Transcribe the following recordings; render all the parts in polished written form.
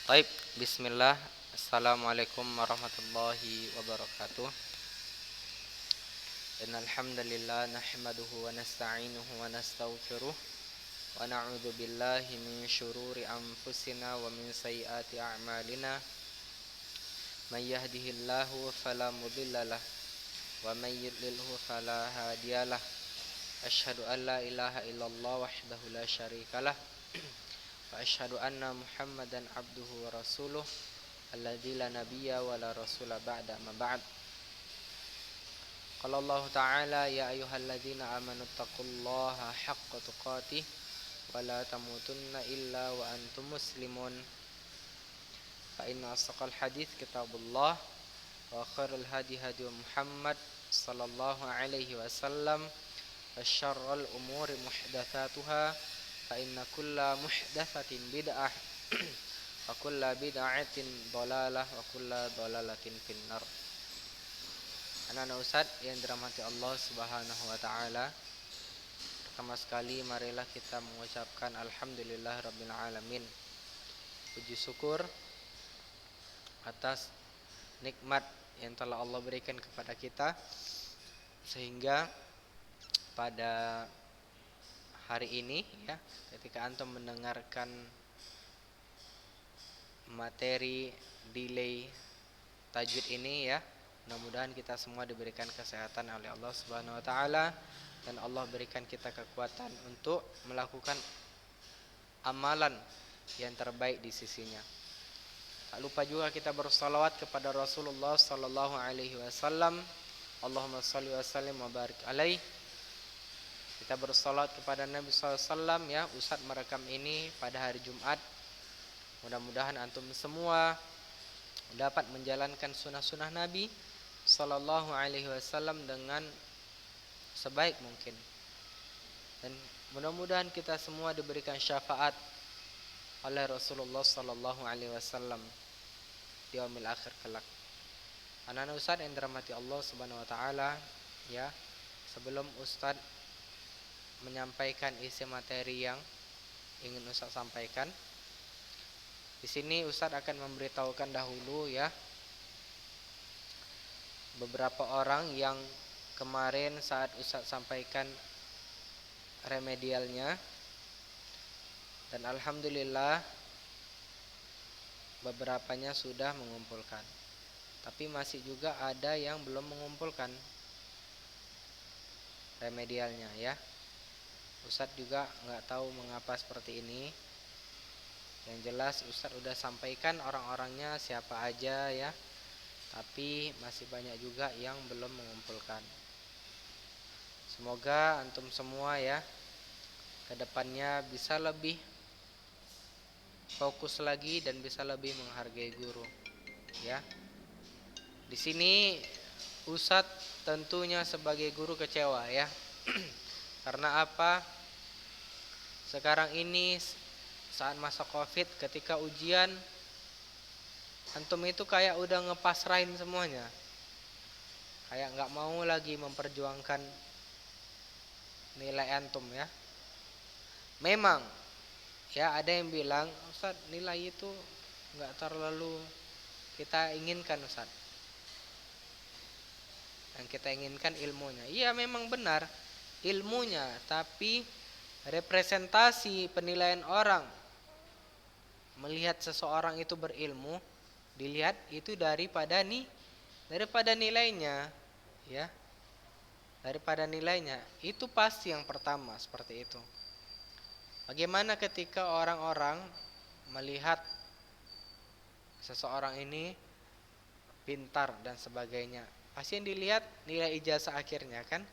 Taib, bismillah. Assalamualaikum warahmatullahi wabarakatuh. Innal hamdalillah nahmaduhu wa nasta'inuhu wa nastaghfiruh wa na'udzu billahi min syururi anfusina wa min sayyiati a'malina. May yahdihillahu fala mudhillalah wa may yudlilhu fala hadiyalah. Asyhadu an la ilaha illallah wahdahu la syarikalah wa asyhadu anna Muhammadan abduhu wa rasuluh alladzi la nabiyya wa la rasula ba'da ma ba'd. Qala Allah ta'ala ya ayyuhalladzina amanu taqullaha haqqa tuqatih wa la tamutunna illa wa antum muslimun. Fa inna asdaqal hadits kitabullah wa khairul hadi hadi Muhammad sallallahu alaihi wasallam wa syarrul umuri muhdatsatuha fa inna kulla muhdatsatin bid'ah wa kulla bid'atin dhalalah wa kulla dhalalatin finnar. Anak-anak Ustaz yang dirahmati Allah Subhanahu wa taala, pertama sekali marilah kita mengucapkan alhamdulillah rabbil alamin. Puji syukur atas nikmat yang telah Allah berikan kepada kita sehingga pada hari ini ya, ketika antum mendengarkan materi delay tajwid ini ya, mudah-mudahan kita semua diberikan kesehatan oleh Allah Subhanahu wa taala dan Allah berikan kita kekuatan untuk melakukan amalan yang terbaik di sisinya. Tak lupa juga kita bersalawat kepada Rasulullah sallallahu alaihi wasallam. Allahumma shalli wa sallim wa barik alaihi. Kita bersalawat kepada Nabi sallallahu alaihi wasallam ya. Ustaz merekam ini pada hari Jumat. Mudah-mudahan antum semua dapat menjalankan sunnah-sunnah Nabi sallallahu alaihi wasallam dengan sebaik mungkin. Dan mudah-mudahan kita semua diberikan syafaat oleh Rasulullah sallallahu alaihi wasallam di yaumil akhir kelak. Anak-anak Ustaz yang dirahmati Allah Subhanahu wa taala, ya, sebelum Ustaz menyampaikan isi materi yang ingin Ustaz sampaikan, di sini Ustaz akan memberitahukan dahulu ya beberapa orang yang kemarin saat Ustaz sampaikan remedialnya, dan alhamdulillah beberapanya sudah mengumpulkan. Tapi masih juga ada yang belum mengumpulkan remedialnya ya. Ustaz juga nggak tahu mengapa seperti ini. Yang jelas Ustaz udah sampaikan orang-orangnya siapa aja ya, tapi masih banyak juga yang belum mengumpulkan. Semoga antum semua ya kedepannya bisa lebih fokus lagi dan bisa lebih menghargai guru ya. Di sini Ustadz tentunya sebagai guru kecewa ya. Karena apa? Sekarang ini saat masa Covid, ketika ujian antum itu kayak udah ngepasrahin semuanya. Kayak nggak mau lagi memperjuangkan nilai antum ya. Memang ya ada yang bilang, Ustadz nilai itu nggak terlalu kita inginkan Ustadz. Yang kita inginkan ilmunya. Iya memang benar ilmunya, tapi representasi penilaian orang melihat seseorang itu berilmu dilihat itu daripada nilainya ya. Daripada nilainya itu pasti yang pertama seperti itu. Bagaimana ketika orang-orang melihat seseorang ini pintar dan sebagainya, pasti yang dilihat nilai ijazah akhirnya kan,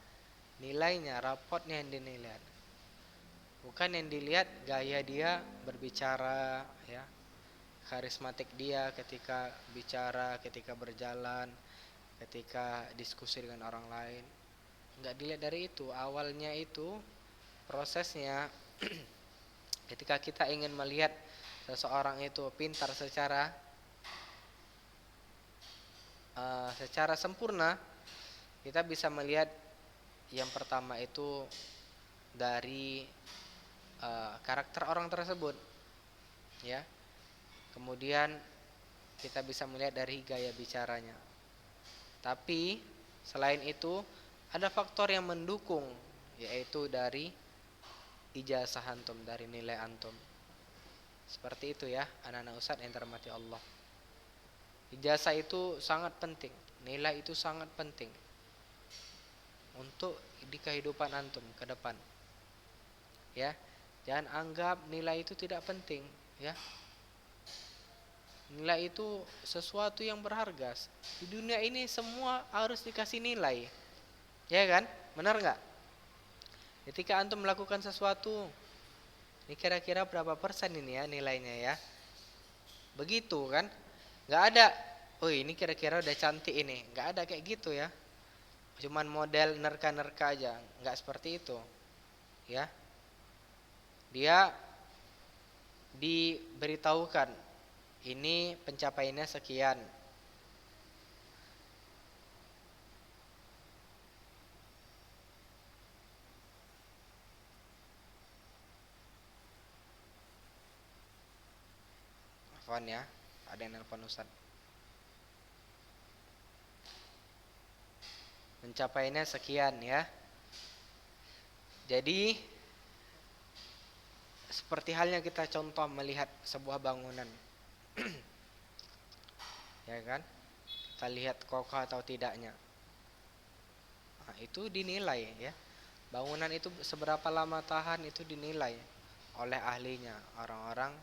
nilainya, rapotnya yang dinilai, bukan yang dilihat gaya dia berbicara ya, karismatik dia ketika bicara, ketika berjalan, ketika diskusi dengan orang lain. Nggak dilihat dari itu. Awalnya itu prosesnya ketika kita ingin melihat seseorang itu pintar secara sempurna, kita bisa melihat yang pertama itu dari karakter orang tersebut ya. Kemudian kita bisa melihat dari gaya bicaranya. Tapi selain itu ada faktor yang mendukung, yaitu dari ijazah antum, dari nilai antum. Seperti itu ya, anak-anak ustadz yang dirahmati Allah. Ijazah itu sangat penting, nilai itu sangat penting untuk di kehidupan antum ke depan. Ya, jangan anggap nilai itu tidak penting, ya. Nilai itu sesuatu yang berharga. Di dunia ini semua harus dikasih nilai. Ya kan? Benar nggak? Ketika antum melakukan sesuatu, ini kira-kira berapa persen ini ya nilainya ya? Begitu kan? Nggak ada, oh ini kira-kira udah cantik ini. Nggak ada kayak gitu ya. Cuman model nerka-nerka aja. Nggak seperti itu. Ya. Dia diberitahukan, ini pencapaiannya sekian. Afwan ya, ada yang nelpon Ustaz. Pencapaiannya sekian ya. Jadi seperti halnya kita contoh melihat sebuah bangunan. Ya kan? Kita lihat kokoh atau tidaknya. Nah, itu dinilai ya. Bangunan itu seberapa lama tahan itu dinilai oleh ahlinya, orang-orang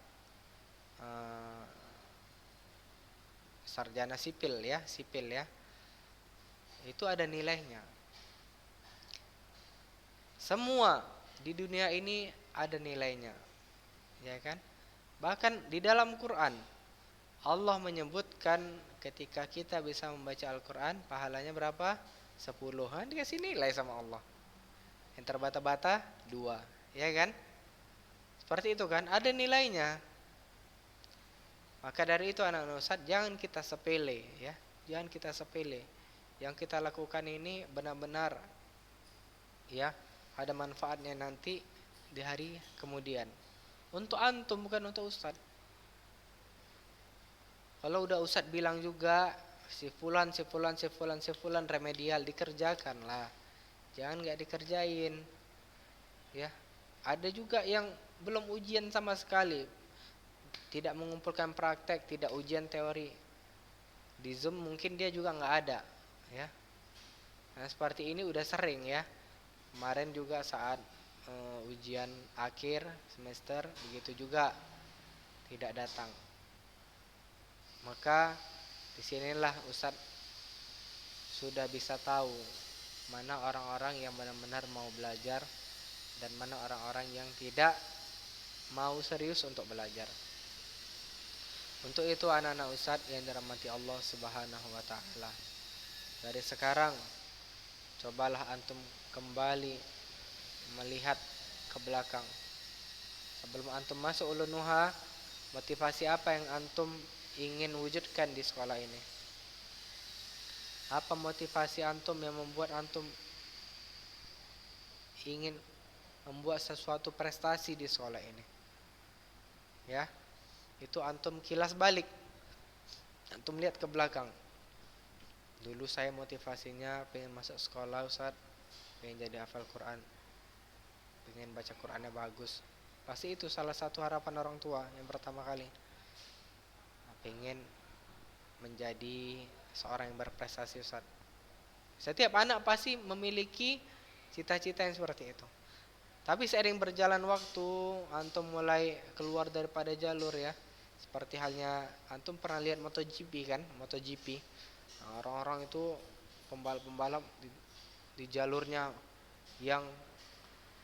sarjana sipil ya, itu ada nilainya. Semua di dunia ini ada nilainya, ya kan? Bahkan di dalam Quran Allah menyebutkan ketika kita bisa membaca Al-Quran pahalanya berapa? 10. Dikasih nilai sama Allah. Yang terbata-bata 2, ya kan? Seperti itu kan? Ada nilainya. Maka dari itu anak-anak Ustaz, jangan kita sepele ya. Jangan kita sepele. Yang kita lakukan ini benar-benar ya, ada manfaatnya nanti di hari kemudian. Untuk antum bukan untuk Ustaz. Kalau udah Ustaz bilang juga si fulan remedial, dikerjakan lah. Jangan enggak dikerjain. Ya. Ada juga yang belum ujian sama sekali. Tidak mengumpulkan praktek, tidak ujian teori. Di Zoom mungkin dia juga enggak ada, ya. Nah, seperti ini udah sering ya. Kemarin juga saat ujian akhir semester begitu juga tidak datang. Maka disinilah Ustadz sudah bisa tahu mana orang-orang yang benar-benar mau belajar dan mana orang-orang yang tidak mau serius untuk belajar. Untuk itu anak-anak Ustadz yang dirahmati Allah Subhanahu wa taala, dari sekarang cobalah antum kembali melihat ke belakang. Sebelum antum masuk Ulun Nuha, motivasi apa yang antum ingin wujudkan di sekolah ini? Apa motivasi antum yang membuat antum ingin membuat sesuatu prestasi di sekolah ini? Ya, itu antum kilas balik. Antum lihat ke belakang. Dulu saya motivasinya pengen masuk sekolah Ustaz, pengen jadi hafal Quran, pengen baca Qurannya bagus. Pasti itu salah satu harapan orang tua yang pertama kali. Pengen menjadi seorang yang berprestasi Ustaz. Setiap anak pasti memiliki cita-cita yang seperti itu. Tapi seiring berjalan waktu, antum mulai keluar daripada jalur ya. Seperti halnya antum pernah lihat MotoGP kan? MotoGP. Nah, orang-orang itu pembalap-pembalap di jalurnya yang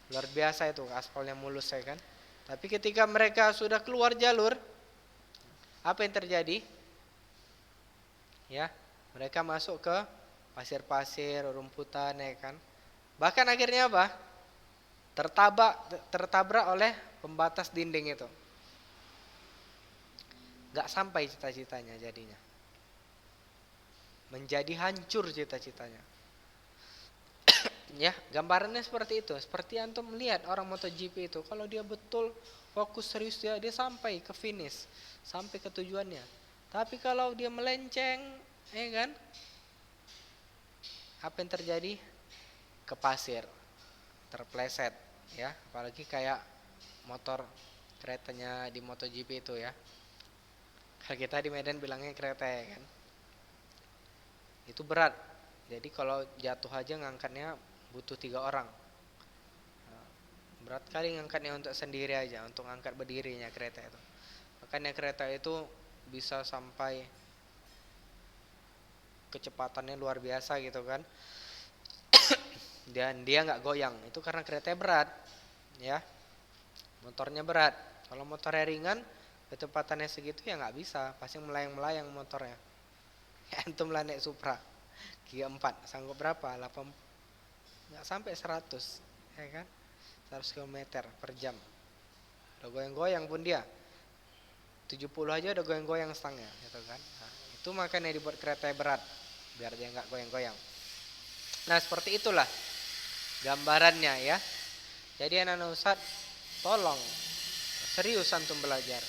luar biasa itu, aspalnya mulus ya kan. Tapi ketika mereka sudah keluar jalur, apa yang terjadi? Ya, mereka masuk ke pasir-pasir, rumputan ya kan. Bahkan akhirnya apa? Tertabrak oleh pembatas dinding itu. Gak sampai cita-citanya jadinya. Menjadi hancur cita-citanya. Ya, gambarannya seperti itu. Seperti antum melihat orang MotoGP itu, kalau dia betul fokus serius dia sampai ke finish, sampai ke tujuannya. Tapi kalau dia melenceng, ya kan, apa yang terjadi? Ke pasir, terpleset, ya. Apalagi kayak motor keretanya di MotoGP itu ya. Kalau kita di Medan bilangnya kereta ya kan. Itu berat. Jadi kalau jatuh aja ngangkatnya butuh 3 orang. Berat kali ngangkatnya untuk sendiri aja, untuk ngangkat berdirinya kereta itu. Makanya kereta itu bisa sampai kecepatannya luar biasa gitu kan. Dan dia nggak goyang. Itu karena keretanya berat, ya. Motornya berat. Kalau motornya ringan, kecepatannya segitu ya nggak bisa, pasti melayang-melayang motornya. Antum lah naik Supra Giga 4 sanggup berapa? 8, nggak sampai 100, ya kan? 100 km per jam. Udah goyang-goyang pun dia. 70 aja udah goyang-goyang stangnya, gitu kan? Nah, itu makanya dibuat kereta berat, biar dia nggak goyang-goyang. Nah, seperti itulah gambarannya ya. Jadi anak-anak Ustadz, tolong serius antum belajar.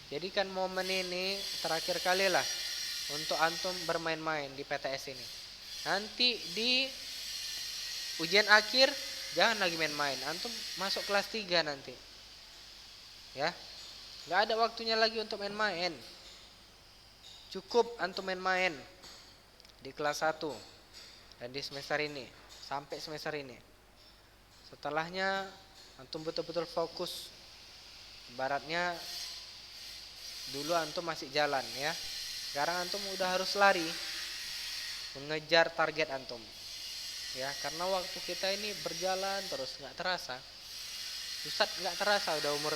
Jadikan momen ini terakhir kali lah untuk antum bermain-main di PTS ini. Nanti di ujian akhir jangan lagi main-main. Antum masuk kelas 3 nanti. Ya. Enggak ada waktunya lagi untuk main-main. Cukup antum main-main di kelas 1 dan di semester ini sampai semester ini. Setelahnya antum betul-betul fokus. Ibaratnya dulu antum masih jalan ya. Sekarang antum udah harus lari mengejar target antum. Ya, karena waktu kita ini berjalan terus nggak terasa. Ustadz nggak terasa udah umur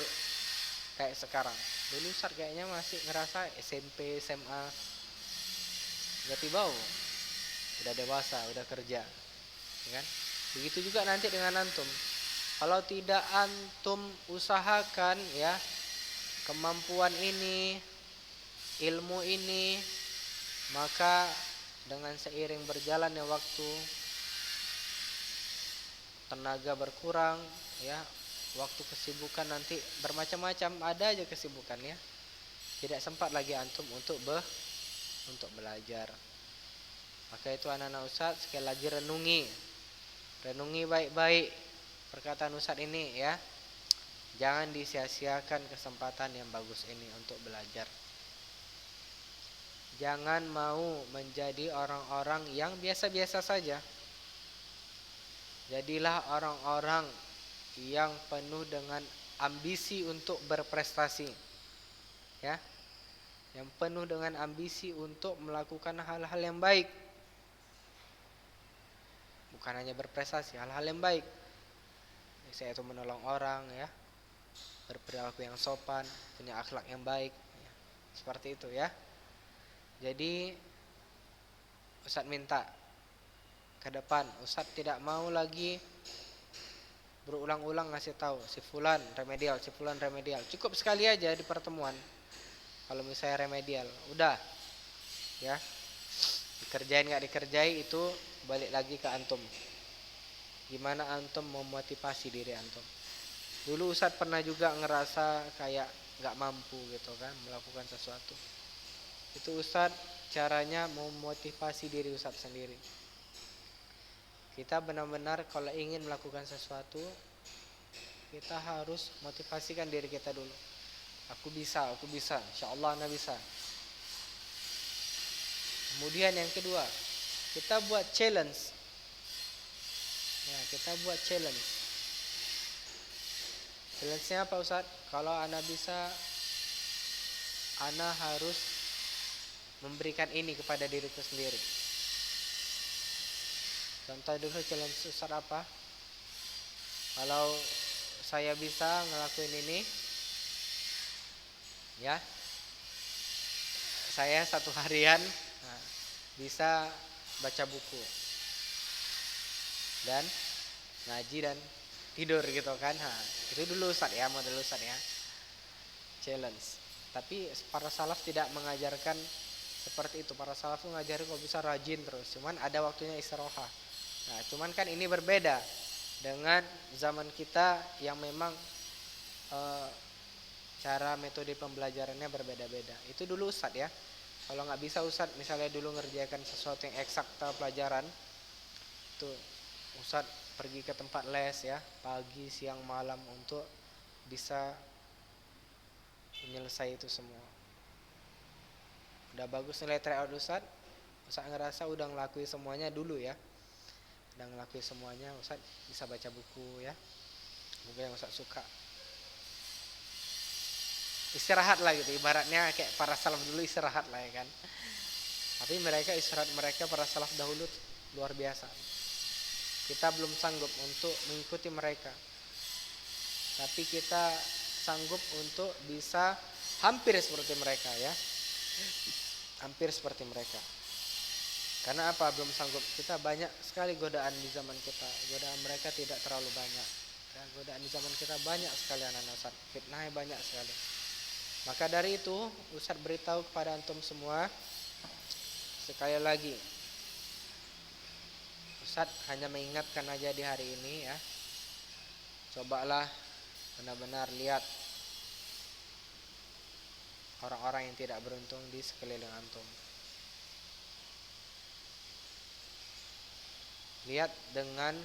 kayak sekarang. Dulu Ustadz kayaknya masih ngerasa SMP, SMA. Tiba-tiba udah dewasa, udah kerja, ya kan? Begitu juga nanti dengan antum. Kalau tidak antum usahakan ya, kemampuan ini, ilmu ini, maka dengan seiring berjalannya waktu, tenaga berkurang ya, waktu kesibukan nanti bermacam-macam, ada aja kesibukan ya. Tidak sempat lagi antum untuk belajar. Maka itu anak-anak Ustadz sekali lagi renungi baik-baik perkataan Ustadz ini ya. Jangan disia-siakan kesempatan yang bagus ini untuk belajar. Jangan mau menjadi orang-orang yang biasa-biasa saja. Jadilah orang-orang yang penuh dengan ambisi untuk berprestasi. Ya. Yang penuh dengan ambisi untuk melakukan hal-hal yang baik. Bukan hanya berprestasi, hal-hal yang baik. Misalnya itu menolong orang ya, berperilaku yang sopan, punya akhlak yang baik ya. Seperti itu ya. Jadi Ustadz minta ke depan, Ustadz tidak mau lagi berulang-ulang ngasih tahu si fulan remedial, si fulan remedial. Cukup sekali aja di pertemuan. Kalau misalnya remedial, udah ya. Dikerjain nggak dikerjai itu balik lagi ke antum. Gimana antum memotivasi diri antum. Dulu Ustadz pernah juga ngerasa kayak nggak mampu gitu kan melakukan sesuatu. Itu Ustadz caranya memotivasi diri Ustadz sendiri. Kita benar-benar kalau ingin melakukan sesuatu, kita harus motivasikan diri kita dulu. Aku bisa, insyaallah ana bisa. Kemudian yang kedua, kita buat challenge. Ya, kita buat challenge. Challenge-nya apa Ustaz? Kalau ana bisa, ana harus memberikan ini kepada diriku sendiri. Contoh dulu challenge Ustaz apa? Kalau saya bisa ngelakuin ini, ya, saya satu harian bisa baca buku dan ngaji dan tidur gitu kan. Itu dulu Ustaz ya, model Ustaz ya, challenge. Tapi para salaf tidak mengajarkan seperti itu. Para salaf mengajarin kok bisa rajin terus, cuman ada waktunya istirahat. Nah, cuman kan ini berbeda dengan zaman kita yang memang eh, cara metode pembelajarannya berbeda-beda. Itu dulu Ustadz ya. Kalau nggak bisa Ustadz misalnya dulu ngerjakan sesuatu yang eksakta pelajaran, itu Ustadz pergi ke tempat les ya, pagi, siang, malam untuk bisa menyelesaikan itu semua. Udah bagus nilai tryout Ustadz, Ustadz ngerasa udah ngelakuin semuanya dulu ya. Udah ngelakuin semuanya, Ustadz bisa baca buku ya, buku yang Ustadz suka. Istirahat lah gitu, ibaratnya kayak para salaf dulu istirahat lah ya kan. Tapi mereka istirahat mereka para salaf dahulu luar biasa. Kita belum sanggup untuk mengikuti mereka, tapi kita sanggup untuk bisa hampir seperti mereka ya. Hampir seperti mereka. Karena apa belum sanggup? Kita banyak sekali godaan di zaman kita. Godaan mereka tidak terlalu banyak. Ya, godaan di zaman kita banyak sekali anak-anak Ustaz. Fitnahnya banyak sekali. Maka dari itu Ustaz beritahu kepada antum semua sekali lagi. Ustaz hanya mengingatkan aja di hari ini ya. Cobalah benar-benar lihat orang-orang yang tidak beruntung di sekeliling antum. Lihat dengan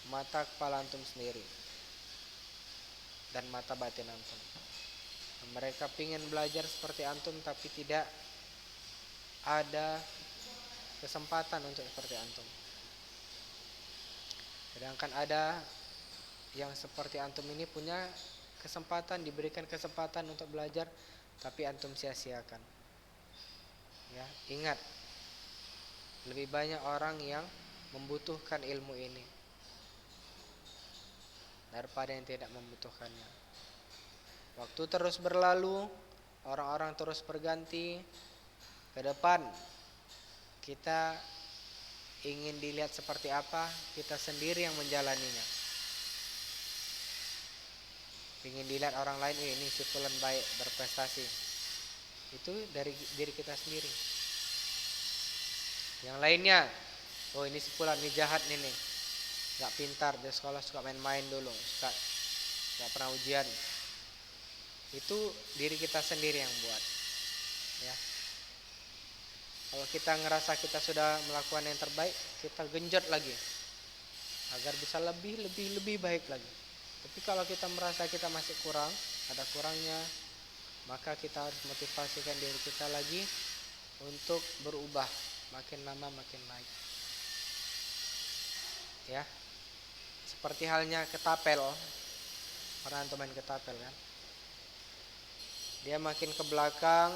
mata kepala antum sendiri dan mata batin antum. Mereka ingin belajar seperti antum tapi tidak ada kesempatan untuk seperti antum. Sedangkan ada yang seperti antum ini punya kesempatan, diberikan kesempatan untuk belajar tapi antum sia-siakan. Ya, ingat, lebih banyak orang yang membutuhkan ilmu ini daripada yang tidak membutuhkannya. Waktu terus berlalu, orang-orang terus berganti. Ke depan kita ingin dilihat seperti apa, kita sendiri yang menjalaninya. Ingin dilihat orang lain, ini si fulan baik, berprestasi. Itu dari diri kita sendiri. Yang lainnya, oh ini si fulan, ini jahat nih, gak pintar, dia sekolah suka main-main dulu, gak pernah ujian. Itu diri kita sendiri yang buat ya. Kalau kita ngerasa kita sudah melakukan yang terbaik, kita genjot lagi agar bisa lebih baik lagi. Tapi kalau kita merasa kita masih kurang, ada kurangnya, maka kita harus motivasikan diri kita lagi untuk berubah, makin lama makin naik ya. Seperti halnya ketapel, pernah antum main ketapel kan? Dia makin ke belakang,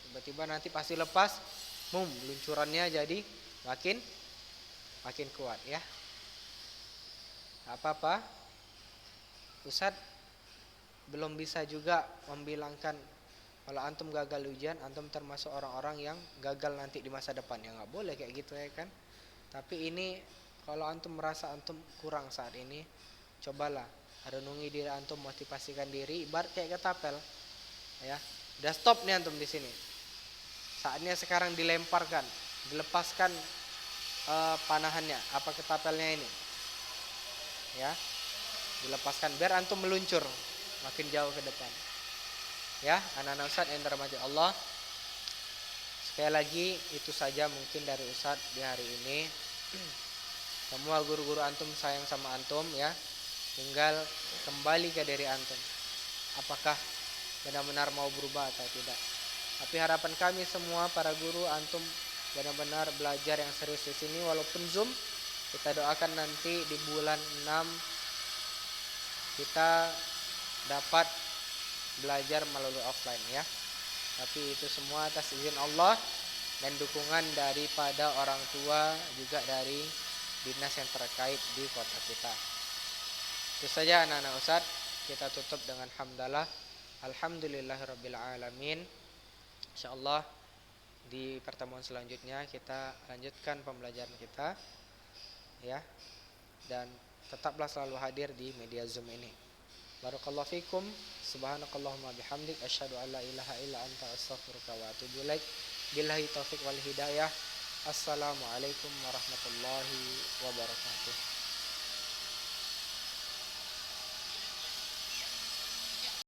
tiba-tiba nanti pasti lepas, luncurannya jadi makin kuat ya. Gak apa-apa, Ustadz belum bisa juga membilangkan kalau antum gagal ujian, antum termasuk orang-orang yang gagal nanti di masa depan. Ya gak boleh kayak gitu ya kan. Tapi ini kalau antum merasa antum kurang saat ini, cobalah renungi diri antum, motivasikan diri, ibarat kayak ketapel ya. Udah stop nih antum di sini, saatnya sekarang dilemparkan, dilepaskan panahannya, apa ketapelnya ini ya, dilepaskan biar antum meluncur makin jauh ke depan ya. Anak-anak Ustadz yang dirahmati Allah, sekali lagi itu saja mungkin dari Ustadz di hari ini. Semua guru-guru antum sayang sama antum ya. Tinggal kembali ke diri antum, apakah benar-benar mau berubah atau tidak. Tapi harapan kami semua para guru, antum benar-benar belajar yang serius di sini. Walaupun Zoom, kita doakan nanti di bulan 6 kita dapat belajar melalui offline ya. Tapi itu semua atas izin Allah dan dukungan daripada orang tua, juga dari dinas yang terkait di kota kita. Itu saja anak-anak Ustadz, kita tutup dengan hamdalah, alhamdulillahirabbil alamin. Insyaallah di pertemuan selanjutnya kita lanjutkan pembelajaran kita ya, dan tetaplah selalu hadir di media Zoom ini. Barakallahu fikum, subhanakallahumma bihamdik, asyhadu an la ilaha illa anta, astaghfiruka wa atubu ilaik. Billahi taufik wal hidayah. Assalamualaikum warahmatullahi wabarakatuh.